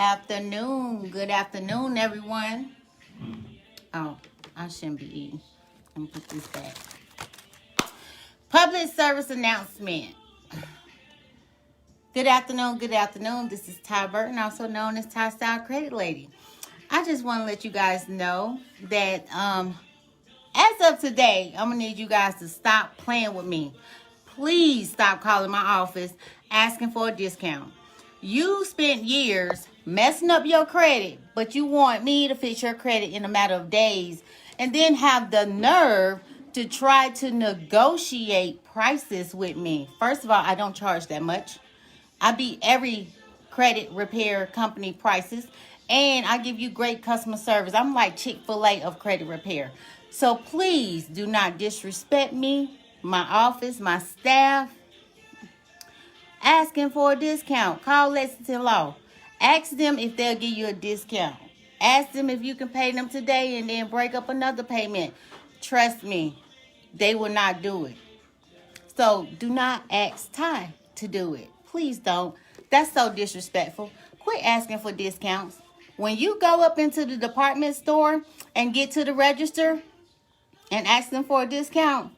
afternoon. Good afternoon, everyone. Oh, I shouldn't be eating. Let me put this back. Public service announcement. Good afternoon. Good afternoon. This is Ty Burton, also known as Tyestyle Credit Lady. I just want to let you guys know that as of today, I'm going to need you guys to stop playing with me. Please stop calling my office asking for a discount. You spent years messing up your credit, but you want me to fix your credit in a matter of days and then have the nerve to try to negotiate prices with me. First of all, I don't charge that much. I beat every credit repair company prices, and I give you great customer service. I'm like Chick Fil A of credit repair. So please do not disrespect me, my office, my staff, asking for a discount. Call Lexington Law. Ask them if they'll give you a discount. Ask them if you can pay them today and then break up another payment. Trust me, they will not do it. So do not ask Ty to do it. Please don't. That's so disrespectful. Quit asking for discounts. When you go up into the department store and get to the register and ask them for a discount,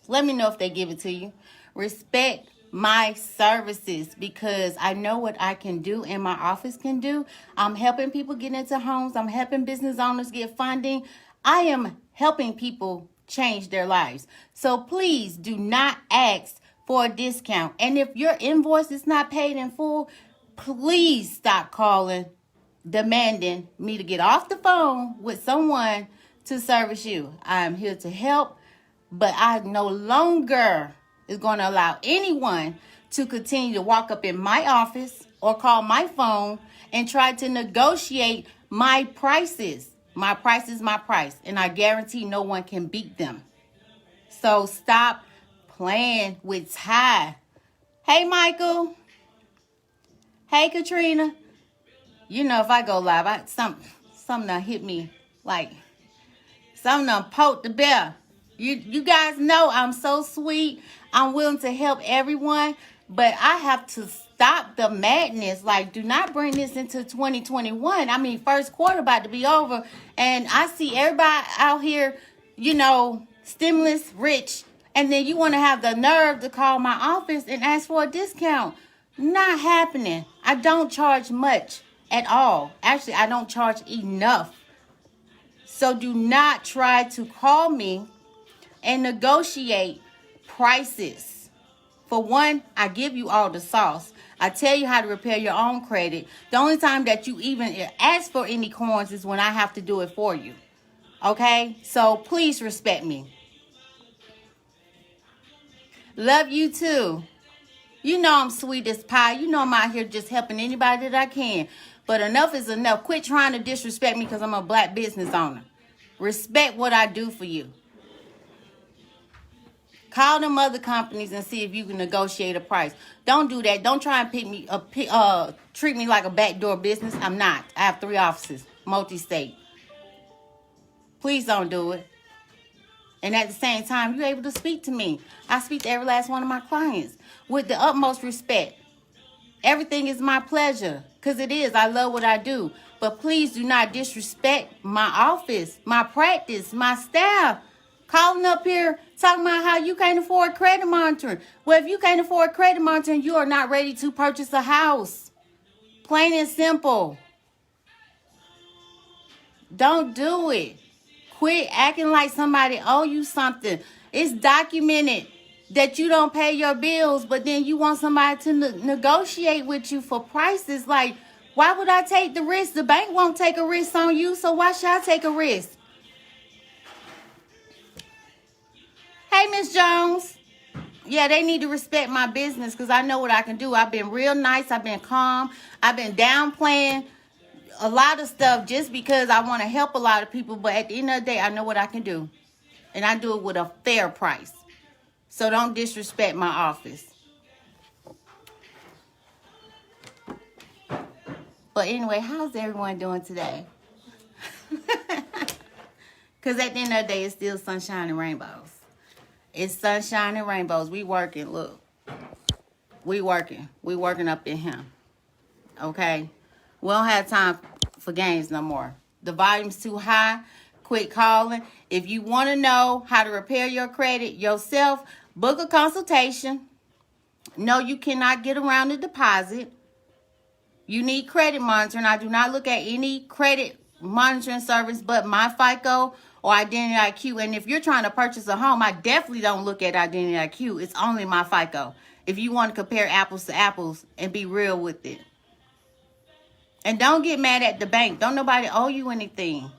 let me know if they give it to you. Respect my services because I know what I can do and my office can do. I'm helping people get into homes. I'm helping business owners get funding. I am helping people change their lives. So please do not ask for a discount. And if your invoice is not paid in full, please stop calling, demanding me to get off the phone with someone to service you. I am here to help, but I no longer is going to allow anyone to continue to walk up in my office or call my phone and try to negotiate my prices. My price is my price, and I guarantee no one can beat them. So stop playing with Ty. Hey, Michael. Hey, Katrina. You know, if I go live, something done hit me like something done poked the bear. You guys know I'm so sweet. I'm willing to help everyone, but I have to stop the madness. Like, do not bring this into 2021. I mean, first quarter about to be over, and I see everybody out here, stimulus rich, and then you want to have the nerve to call my office and ask for a discount. Not happening. I don't charge much at all. Actually, I don't charge enough. So do not try to call me and negotiate prices. For one, I give you all the sauce. I tell you how to repair your own credit. The only time that you even ask for any coins is when I have to do it for you. Okay? So please respect me. Love you too. You know I'm sweet as pie. You know I'm out here just helping anybody that I can. But enough is enough. Quit trying to disrespect me because I'm a black business owner. Respect what I do for you. Call them other companies and see if you can negotiate a price. Don't do that. Don't try and treat me like a backdoor business. I'm not. I have 3 offices, multi-state. Please don't do it. And at the same time, you're able to speak to me. I speak to every last one of my clients with the utmost respect. Everything is my pleasure because it is. I love what I do. But please do not disrespect my office, my practice, my staff. Calling up here talking about how you can't afford credit monitoring. Well, if you can't afford credit monitoring, you are not ready to purchase a house. Plain and simple. Don't do it. Quit acting like somebody owe you something. It's documented that you don't pay your bills, but then you want somebody to negotiate with you for prices. Like, why would I take the risk? The bank won't take a risk on you, so why should I take a risk? Hey, Miss Jones. Yeah, they need to respect my business because I know what I can do. I've been real nice. I've been calm. I've been downplaying a lot of stuff just because I want to help a lot of people. But at the end of the day, I know what I can do. And I do it with a fair price. So don't disrespect my office. But anyway, how's everyone doing today? Because at the end of the day, it's still sunshine and rainbows. It's sunshine and rainbows. We working, look. We working. We working up in here. Okay? We don't have time for games no more. The volume's too high. Quit calling. If you want to know how to repair your credit yourself, book a consultation. No, you cannot get around the deposit. You need credit monitoring. I do not look at any credit monitoring service but my FICO or Identity IQ. And if you're trying to purchase a home, I definitely don't look at Identity IQ. It's only my FICO. If you want to compare apples to apples and be real with it. And don't get mad at the bank. Don't nobody owe you anything.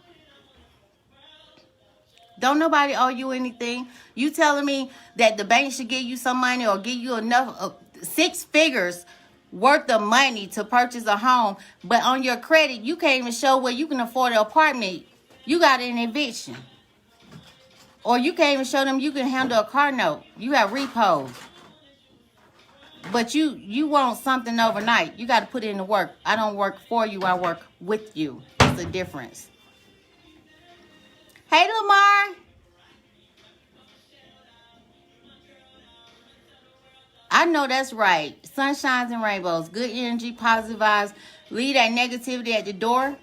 Don't nobody owe you anything. You telling me that the bank should give you some money or give you enough 6 figures worth of money to purchase a home, but on your credit, you can't even show where you can afford an apartment. You got an eviction. Or you can't even show them you can handle a car note. You have repos. But you want something overnight. You got to put in the work. I don't work for you. I work with you. It's the difference. Hey, Lamar. I know that's right. Sunshines and rainbows. Good energy, positive vibes. Leave that negativity at the door.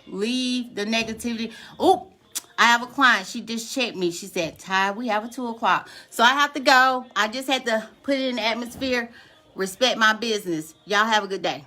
Leave the negativity. Oh, I have a client. She just checked me. She said, Ty, we have a 2 o'clock. So I have to go. I just had to put it in the atmosphere. Respect my business. Y'all have a good day.